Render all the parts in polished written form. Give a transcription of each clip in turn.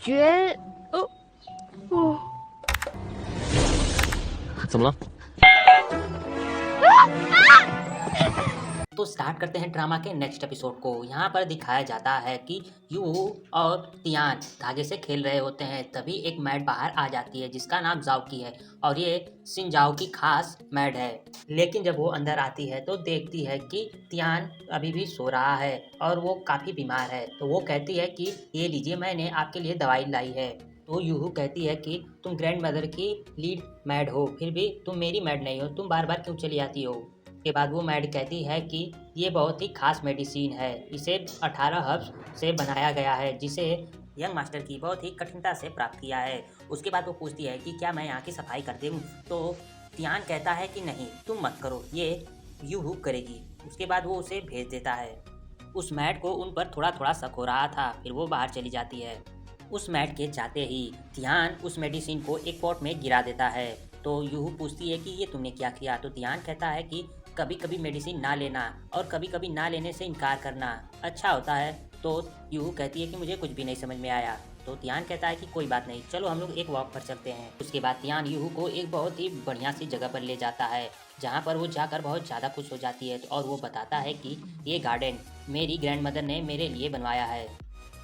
觉，哦，怎么了？ तो स्टार्ट करते हैं ड्रामा के नेक्स्ट एपिसोड को। यहाँ पर दिखाया जाता है कि यू और तियान धागे से खेल रहे होते हैं, तभी एक मैड बाहर आ जाती है जिसका नाम जाओ की है और ये सिंजाओ की खास मैड है। लेकिन जब वो अंदर आती है तो देखती है कि तियान अभी भी सो रहा है और वो काफ़ी बीमार है। तो वो कहती है कि ये लीजिए, मैंने आपके लिए दवाई लाई है। तो यूहू कहती है कि तुम ग्रैंड मदर की लीड मैड हो, फिर भी तुम मेरी मैड नहीं हो, तुम बार बार क्यों चली आती हो। के बाद वो मैड कहती है कि ये बहुत ही खास मेडिसिन है, इसे 18 हर्ब्स से बनाया गया है जिसे यंग मास्टर की बहुत ही कठिनता से प्राप्त किया है। उसके बाद वो पूछती है कि क्या मैं यहाँ की सफाई कर दूँ। तो तियान कहता है कि नहीं, तुम मत करो, ये यूहू करेगी। उसके बाद वो उसे भेज देता है। उस मैड को उन पर थोड़ा थोड़ा शक हो रहा था, फिर वो बाहर चली जाती है। उस मैड के जाते ही तियान उस मेडिसिन को एक पॉट में गिरा देता है। तो यूहू पूछती है कि ये तुमने क्या किया। तो तियान कहता है कि कभी कभी मेडिसिन ना लेना और कभी कभी ना लेने से इनकार करना अच्छा होता है। तो यूहू कहती है कि मुझे कुछ भी नहीं समझ में आया। तो तियान कहता है कि कोई बात नहीं, चलो हम लोग एक वॉक पर चलते हैं। उसके बाद तियान यूहू को एक बहुत ही बढ़िया सी जगह पर ले जाता है जहाँ पर वो जाकर बहुत ज़्यादा खुश हो जाती है। और वो बताता है कि ये गार्डन मेरी ग्रैंड मदर ने मेरे लिए बनवाया है।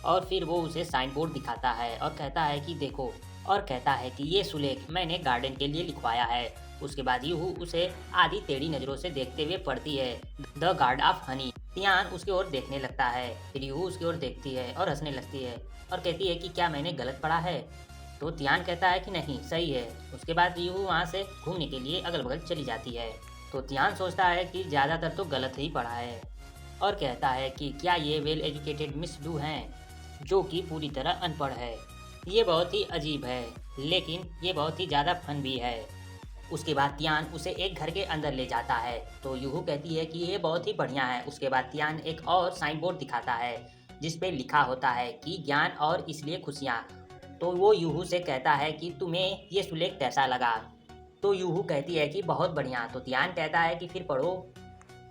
और फिर वो उसे साइन बोर्ड दिखाता है और कहता है कि देखो, और कहता है कि ये सुलेख मैंने गार्डन के लिए लिखवाया है। उसके बाद यूहू उसे आधी टेढ़ी नज़रों से देखते हुए पढ़ती है, the guard of honey. Tian उसकी ओर देखने लगता है, फिर यूहू उसकी ओर देखती है और हंसने लगती है और कहती है कि क्या मैंने गलत पढ़ा है। तो तियान कहता है कि नहीं, सही है। उसके बाद यूहू वहाँ से घूमने के लिए अगल बगल चली जाती है। तो तियान सोचता है कि ज़्यादातर तो गलत ही पढ़ा है और कहता है कि क्या ये वेल एजुकेटेड मिस डू हैं जो कि पूरी तरह अनपढ़ है। ये बहुत ही अजीब है, लेकिन ये बहुत ही ज़्यादा फन भी है। उसके बाद तियान उसे एक घर के अंदर ले जाता है। तो यूहू कहती है कि ये बहुत ही बढ़िया है। उसके बाद तियान एक और साइन बोर्ड दिखाता है जिस पे लिखा होता है कि ज्ञान और इसलिए खुशियाँ। तो वो यूहू से कहता है कि तुम्हें ये सुलेख कैसा लगा। तो यूहू कहती है कि बहुत बढ़िया। तो तियान कहता है कि फिर पढ़ो।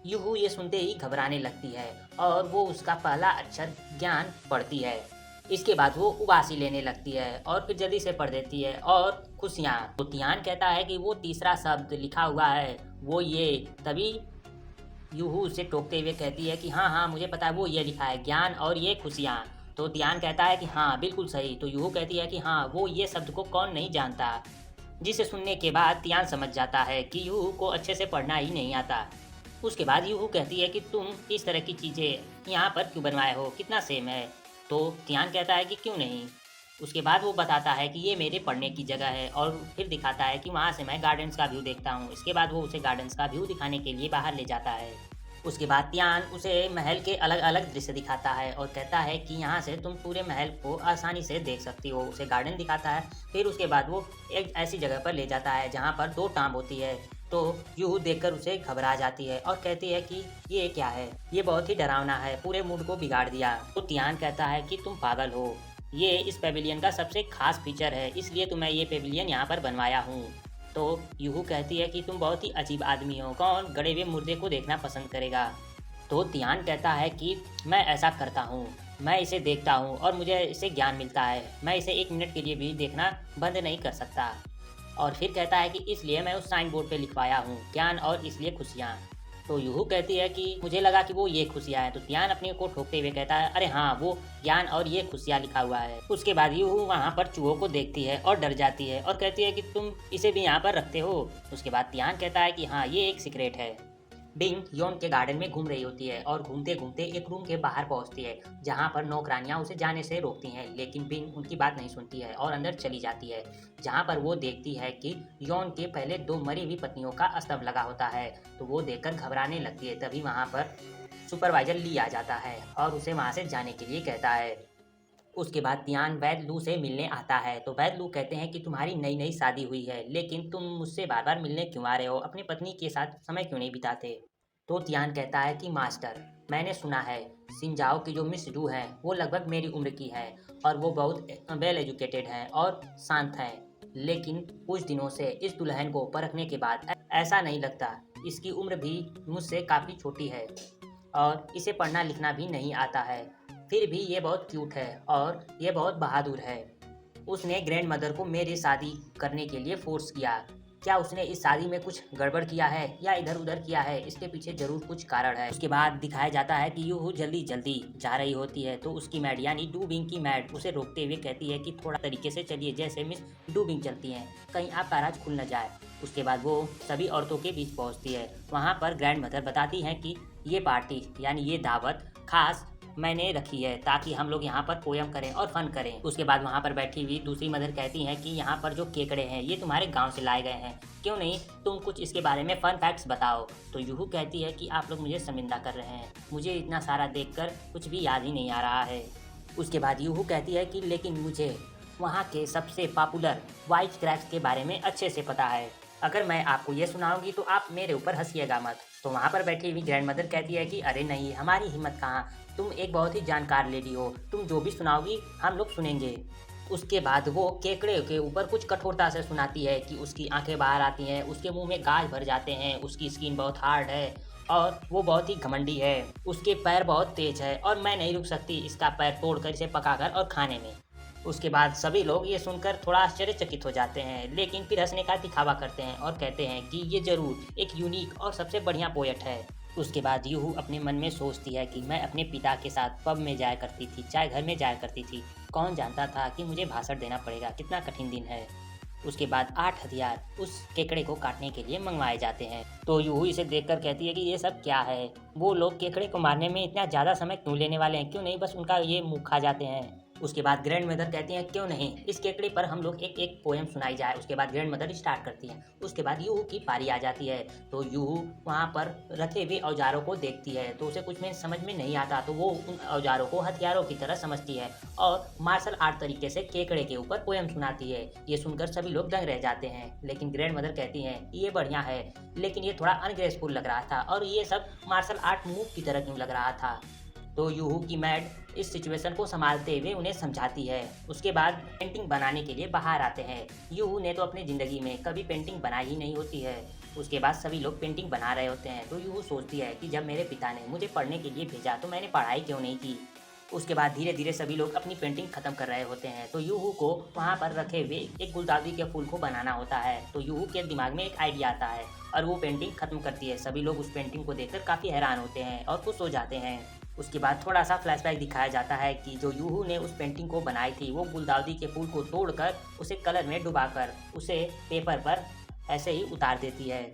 यूहू ये सुनते ही घबराने लगती है और वो उसका पहला अक्षर ज्ञान पढ़ती है। इसके बाद वो उबासी लेने लगती है और फिर जल्दी से पढ़ देती है और खुशियाँ। तो तियान कहता है कि वो तीसरा शब्द लिखा हुआ है वो ये। तभी यूहू उसे टोकते हुए कहती है कि हाँ हाँ मुझे पता है, वो ये लिखा है, ज्ञान और ये खुशियाँ। तो तियान कहता है कि हाँ बिल्कुल सही। तो यूहू कहती है कि हाँ, वो ये शब्द को कौन नहीं जानता। जिसे सुनने के बाद तियान समझ जाता है कि यूहू को अच्छे से पढ़ना ही नहीं आता। उसके बाद यूहू कहती है कि तुम इस तरह की चीज़ें यहाँ पर क्यों बनवाए हो, कितना सेम है। तो तियान कहता है कि क्यों नहीं। उसके बाद वो बताता है कि ये मेरे पढ़ने की जगह है और फिर दिखाता है कि वहाँ से मैं गार्डन्स का व्यू देखता हूँ। इसके बाद वो उसे गार्डन्स का व्यू दिखाने के लिए बाहर ले जाता है। उसके बाद तियान उसे महल के अलग अलग दृश्य दिखाता है और कहता है कि यहाँ से तुम पूरे महल को आसानी से देख सकती हो। उसे गार्डन दिखाता है। फिर उसके बाद वो एक ऐसी जगह पर ले जाता है जहाँ पर 2 टांब होती है। तो यूहू देखकर उसे घबरा जाती है और कहती है कि ये क्या है, ये बहुत ही डरावना है, पूरे मूड को बिगाड़ दिया। तो तियान कहता है कि तुम पागल हो, ये इस पेविलियन का सबसे खास फीचर है, इसलिए तो मैं ये पेविलियन यहाँ पर बनवाया हूँ। तो यूहू कहती है कि तुम बहुत ही अजीब आदमी हो, कौन गड़े हुए मुर्दे को देखना पसंद करेगा। तो तियान कहता है कि मैं ऐसा करता हूँ, मैं इसे देखता हूँ और मुझे इससे ज्ञान मिलता है, मैं इसे 1 मिनट के लिए भी देखना बंद नहीं कर सकता। और फिर कहता है कि इसलिए मैं उस साइन बोर्ड पे लिखवाया हूँ, ज्ञान और इसलिए खुशियाँ। तो यूहू कहती है कि मुझे लगा कि वो ये खुशियाँ हैं। तो तियान अपने को ठोकते हुए कहता है, अरे हाँ, वो ज्ञान और ये खुशियाँ लिखा हुआ है। उसके बाद यूहू वहाँ पर चूहों को देखती है और डर जाती है और कहती है कि तुम इसे भी यहाँ पर रखते हो। उसके बाद तियान कहता है कि हाँ, ये एक सीक्रेट है। बिंग योन के गार्डन में घूम रही होती है और घूमते घूमते एक रूम के बाहर पहुंचती है जहां पर नौकरानियां उसे जाने से रोकती हैं, लेकिन बिंग उनकी बात नहीं सुनती है और अंदर चली जाती है जहां पर वो देखती है कि योन के पहले 2 मरी हुई पत्नियों का स्तंभ लगा होता है। तो वो देखकर घबराने लगती है। तभी वहां पर सुपरवाइजर ली आ जाता है और उसे वहां से जाने के लिए कहता है। उसके बाद तियान वैद लू से मिलने आता है। तो वैद लू कहते हैं कि तुम्हारी नई नई शादी हुई है, लेकिन तुम मुझसे बार बार मिलने क्यों आ रहे हो, अपनी पत्नी के साथ समय क्यों नहीं बिताते। तो तियान कहता है कि मास्टर, मैंने सुना है सिंजाओ की जो मिस डू हैं वो लगभग मेरी उम्र की हैं और वो बहुत वेल एजुकेटेड हैं और शांत हैं, लेकिन कुछ दिनों से इस दुल्हन को परखने के बाद ऐसा नहीं लगता। इसकी उम्र भी मुझसे काफ़ी छोटी है और इसे पढ़ना लिखना भी नहीं आता है, फिर भी ये बहुत क्यूट है और ये बहुत बहादुर है। उसने ग्रैंड मदर को मेरी शादी करने के लिए फोर्स किया। क्या उसने इस शादी में कुछ गड़बड़ किया है या इधर उधर किया है? इसके पीछे जरूर कुछ कारण है। उसके बाद दिखाया जाता है कि यूहू जल्दी जल्दी जा रही होती है तो उसकी मैड यानी डूबिंग की मैड उसे रोकते हुए कहती है कि थोड़ा तरीके से चलिए, जैसे मिस डूबिंग चलती हैं, कहीं आपका राज खुल न जाए। उसके बाद वो सभी औरतों के बीच पहुंचती है। वहाँ पर ग्रैंड मदर बताती हैं कि ये पार्टी यानी ये दावत खास मैंने रखी है ताकि हम लोग यहाँ पर पोयम करें और फन करें। उसके बाद वहाँ पर बैठी हुई दूसरी मदर कहती हैं कि यहाँ पर जो केकड़े हैं ये तुम्हारे गांव से लाए गए हैं, क्यों नहीं तुम कुछ इसके बारे में फन फैक्ट्स बताओ। तो यूहू कहती है कि आप लोग मुझे शर्मिंदा कर रहे हैं, मुझे इतना सारा देखकर कुछ भी याद ही नहीं आ रहा है। उसके बाद यूहू कहती है कि लेकिन मुझे वहाँ के सबसे पॉपुलर वाइट क्रैक्स के बारे में अच्छे से पता है, अगर मैं आपको ये सुनाऊंगी तो आप मेरे ऊपर हंसिएगा मत। तो वहाँ पर बैठी हुई ग्रैंड मदर कहती है कि अरे नहीं, हमारी हिम्मत कहाँ, तुम एक बहुत ही जानकार लेडी हो, तुम जो भी सुनाओगी हम लोग सुनेंगे। उसके बाद वो केकड़े के ऊपर कुछ कठोरता से सुनाती है कि उसकी आंखें बाहर आती हैं, उसके मुंह में गाज भर जाते हैं, उसकी स्किन बहुत हार्ड है और वो बहुत ही घमंडी है, उसके पैर बहुत तेज है और मैं नहीं रुक सकती इसका पैर तोड़कर इसे पकाकर और खाने में। उसके बाद सभी लोग ये सुनकर थोड़ा आश्चर्यचकित हो जाते हैं, लेकिन फिर हंसने का दिखावा करते हैं और कहते हैं कि ये जरूर एक यूनिक और सबसे बढ़िया पोएट है। उसके बाद यूहू अपने मन में सोचती है कि मैं अपने पिता के साथ पब में जाया करती थी, चाय घर में जाया करती थी, कौन जानता था कि मुझे भाषण देना पड़ेगा, कितना कठिन दिन है। उसके बाद 8 हथियार उस केकड़े को काटने के लिए मंगवाए जाते हैं। तो यूहू इसे देखकर कहती है कि ये सब क्या है, वो लोग केकड़े को मारने में इतना ज़्यादा समय क्यों लेने वाले हैं, क्यों नहीं बस उनका ये मुँह खा जाते हैं। उसके बाद ग्रैंड मदर कहती हैं क्यों नहीं इस केकड़े पर हम लोग एक एक पोएम सुनाई जाए। उसके बाद ग्रैंड मदर स्टार्ट करती हैं। उसके बाद यूहू की पारी आ जाती है। तो यूहू वहाँ पर रखे हुए औजारों को देखती है तो उसे कुछ में समझ में नहीं आता, तो वो उन औजारों को हथियारों की तरह समझती है और मार्शल आर्ट तरीके से केकड़े के ऊपर पोएम सुनाती है। ये सुनकर सभी लोग दंग रह जाते हैं, लेकिन ग्रैंड मदर कहती हैं ये बढ़िया है, लेकिन ये थोड़ा अनग्रेसफुल लग रहा था और ये सब मार्शल आर्ट मूव की तरह क्यों लग रहा था। तो यूहू की मैड इस सिचुएशन को संभालते हुए उन्हें समझाती है। उसके बाद पेंटिंग बनाने के लिए बाहर आते हैं। यूहू ने तो अपनी ज़िंदगी में कभी पेंटिंग बनाई ही नहीं होती है। उसके बाद सभी लोग पेंटिंग बना रहे होते हैं तो यूहू सोचती है कि जब मेरे पिता ने मुझे पढ़ने के लिए भेजा तो मैंने पढ़ाई क्यों नहीं की। उसके बाद धीरे धीरे सभी लोग अपनी पेंटिंग खत्म कर रहे होते हैं तो यूहू को वहाँ पर रखे हुए एक गुलदाउदी के फूल को बनाना होता है। तो यूहू के दिमाग में एक आइडिया आता है और वो पेंटिंग खत्म करती है। सभी लोग उस पेंटिंग को देखकर काफ़ी हैरान होते हैं और खुश हो जाते हैं। उसके बाद थोड़ा सा फ्लैशबैक दिखाया जाता है कि जो यूहू ने उस पेंटिंग को बनाई थी वो गुलदाउदी के फूल को तोड़कर उसे कलर में डुबाकर उसे पेपर पर ऐसे ही उतार देती है।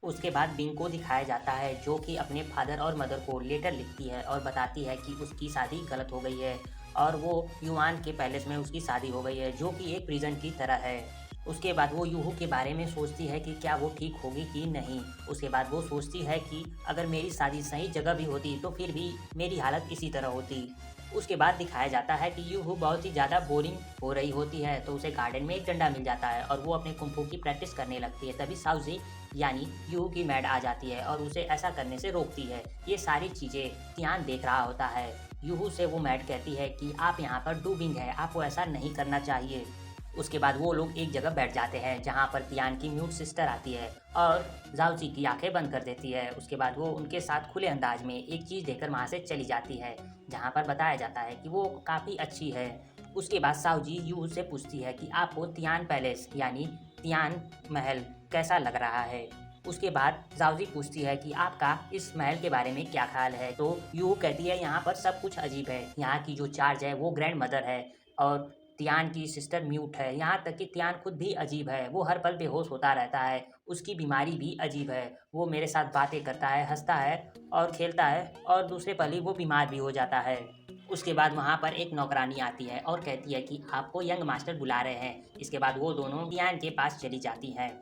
उसके बाद बिंग को दिखाया जाता है जो कि अपने फादर और मदर को लेटर लिखती है और बताती है कि उसकी शादी गलत हो गई है और वो युआन के पैलेस में उसकी शादी हो गई है जो कि एक प्रिजन की तरह है। उसके बाद वो यूहू के बारे में सोचती है कि क्या वो ठीक होगी कि नहीं। उसके बाद वो सोचती है कि अगर मेरी शादी सही जगह भी होती तो फिर भी मेरी हालत इसी तरह होती। उसके बाद दिखाया जाता है कि यूहू बहुत ही ज़्यादा बोरिंग हो रही होती है तो उसे गार्डन में एक डंडा मिल जाता है और वो अपने कुंफू की प्रैक्टिस करने लगती है। तभी साउजी यानी यूहू की मैड आ जाती है और उसे ऐसा करने से रोकती है। ये सारी चीज़ें ध्यान देख रहा होता है। यूहू से वो मैड कहती है कि आप यहाँ पर डूबिंग है, आपको ऐसा नहीं करना चाहिए। उसके बाद वो लोग एक जगह बैठ जाते हैं जहाँ पर तियान की म्यूट सिस्टर आती है और जाओजी की आंखें बंद कर देती है। उसके बाद वो उनके साथ खुले अंदाज में एक चीज़ देकर वहाँ से चली जाती है जहाँ पर बताया जाता है कि वो काफ़ी अच्छी है। उसके बाद साउजी यूहू से पूछती है कि आपको तियान पैलेस यानी तियान महल कैसा लग रहा है। उसके बाद जाओजी पूछती है कि आपका इस महल के बारे में क्या ख्याल है। तो यूहू कहती है यहाँ पर सब कुछ अजीब है, यहाँ की जो चार्ज है वो ग्रैंड मदर है और तियान की सिस्टर म्यूट है, यहाँ तक कि तियान खुद भी अजीब है, वो हर पल बेहोश होता रहता है, उसकी बीमारी भी अजीब है, वो मेरे साथ बातें करता है, हंसता है और खेलता है और दूसरे पल ही वो बीमार भी हो जाता है। उसके बाद वहाँ पर एक नौकरानी आती है और कहती है कि आपको यंग मास्टर बुला रहे हैं। इसके बाद वो दोनों तियान के पास चली जाती हैं।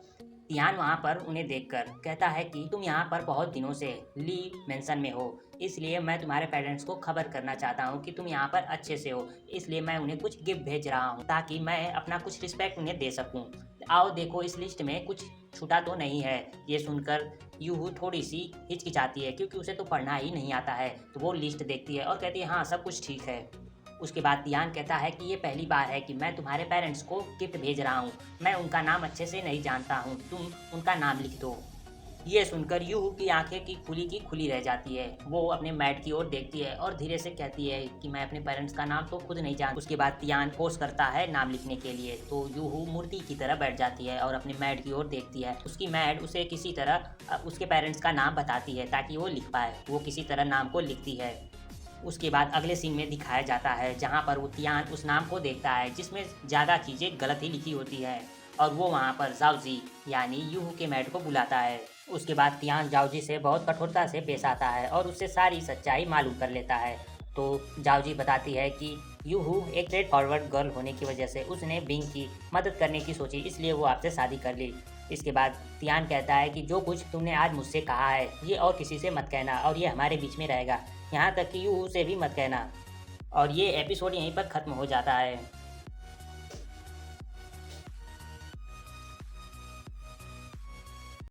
तियान वहाँ पर उन्हें देखकर कहता है कि तुम यहाँ पर बहुत दिनों से ली मेंशन में हो, इसलिए मैं तुम्हारे पेरेंट्स को खबर करना चाहता हूँ कि तुम यहाँ पर अच्छे से हो, इसलिए मैं उन्हें कुछ गिफ्ट भेज रहा हूँ ताकि मैं अपना कुछ रिस्पेक्ट उन्हें दे सकूँ। आओ देखो इस लिस्ट में कुछ छूटा तो नहीं है। ये सुनकर यूहू थोड़ी सी हिचकिचाती है क्योंकि उसे तो पढ़ना ही नहीं आता है। तो वो लिस्ट देखती है और कहती है हाँ सब कुछ ठीक है। उसके बाद तियान कहता है कि ये पहली बार है कि मैं तुम्हारे पेरेंट्स को गिफ्ट भेज रहा हूँ, मैं उनका नाम अच्छे से नहीं जानता हूँ, तुम उनका नाम लिख दो। ये सुनकर यूहू की आंखें की खुली रह जाती है। वो अपने मैट की ओर देखती है और धीरे से कहती है कि मैं अपने पेरेंट्स का नाम तो खुद नहीं जानती। उसके बाद तियान फोर्स करता है नाम लिखने के लिए, तो यूहू मूर्ति की तरह बैठ जाती है और अपने मैट की ओर देखती है। उसकी मैट उसे किसी तरह उसके पेरेंट्स का नाम बताती है ताकि वो लिख पाए। वो किसी तरह नाम को लिखती है। उसके बाद अगले सीन में दिखाया जाता है जहाँ पर वो तियान उस नाम को देखता है जिसमें ज़्यादा चीज़ें गलत ही लिखी होती है, और वो वहाँ पर जाओजी यानी यूहू के मैट को बुलाता है। उसके बाद तियान जाओजी से बहुत कठोरता से पेश आता है और उससे सारी सच्चाई मालूम कर लेता है। तो जाओजी बताती है कि यूहू एक स्ट्रेट फॉरवर्ड गर्ल होने की वजह से उसने बिंग की मदद करने की सोची, इसलिए वो आपसे शादी कर ली। इसके बाद तियान कहता है कि जो कुछ तुमने आज मुझसे कहा है ये और किसी से मत कहना, और ये हमारे बीच में रहेगा, यहाँ तक कि यूहू से भी मत कहना। और ये एपिसोड यहीं पर ख़त्म हो जाता है।